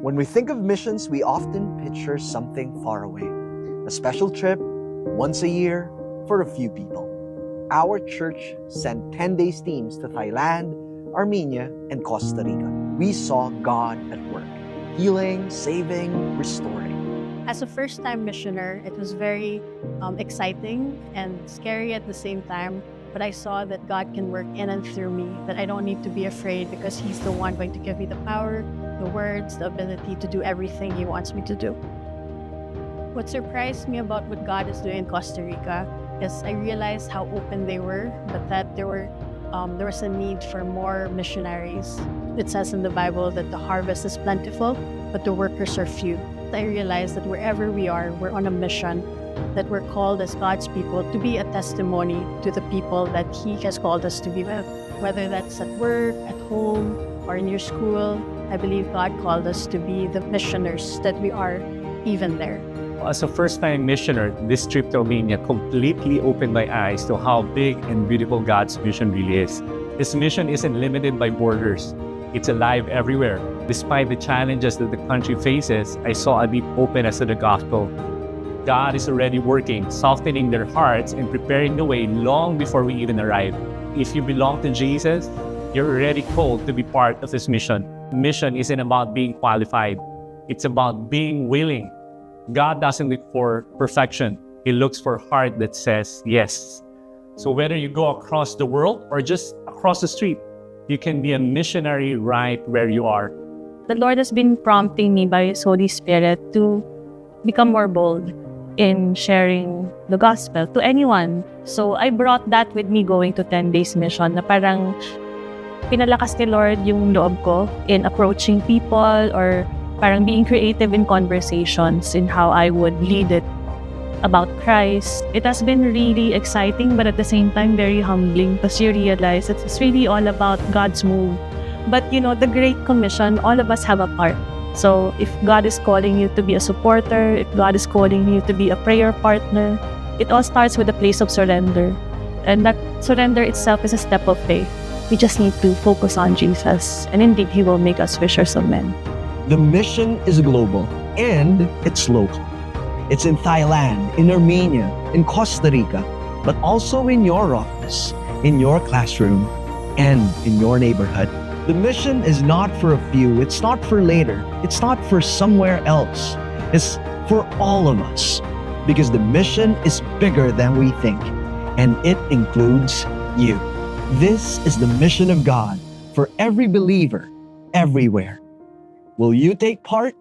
When we think of missions, we often picture something far away. A special trip, once a year, for a few people. Our church sent 10 days teams to Thailand, Armenia, and Costa Rica. We saw God at work, healing, saving, restoring. As a first-time missioner, it was very exciting and scary at the same time. But I saw that God can work in and through me, that I don't need to be afraid because He's the one going to give me the power, the words, the ability to do everything He wants me to do. What surprised me about what God is doing in Costa Rica is I realized how open they were, but that there was a need for more missionaries. It says in the Bible that the harvest is plentiful, but the workers are few. I realized that wherever we are, we're on a mission, that we're called as God's people to be a testimony to the people that He has called us to be with. Whether that's at work, at home, or in your school, I believe God called us to be the missioners that we are even there. As a first-time missioner, this trip to Armenia completely opened my eyes to how big and beautiful God's mission really is. His mission isn't limited by borders. It's alive everywhere. Despite the challenges that the country faces, I saw a deep openness to the gospel. God is already working, softening their hearts and preparing the way long before we even arrive. If you belong to Jesus, you're already called to be part of His mission. Mission isn't about being qualified. It's about being willing. God doesn't look for perfection. He looks for a heart that says yes. So whether you go across the world or just across the street, you can be a missionary right where you are. The Lord has been prompting me by His Holy Spirit to become more bold in sharing the gospel to anyone. So I brought that with me going to 10 days mission na parang pinalakas ni Lord yung loob ko in approaching people or parang being creative in conversations in how I would lead it about Christ. It has been really exciting but at the same time very humbling because you realize that it's really all about God's move. But you know, the Great Commission, all of us have a part. So if God is calling you to be a supporter, if God is calling you to be a prayer partner, it all starts with a place of surrender. And that surrender itself is a step of faith. We just need to focus on Jesus. And indeed, He will make us fishers of men. The mission is global and it's local. It's in Thailand, in Armenia, in Costa Rica, but also in your office, in your classroom, and in your neighborhood. The mission is not for a few, it's not for later, it's not for somewhere else. It's for all of us because the mission is bigger than we think and it includes you. This is the mission of God for every believer, everywhere. Will you take part?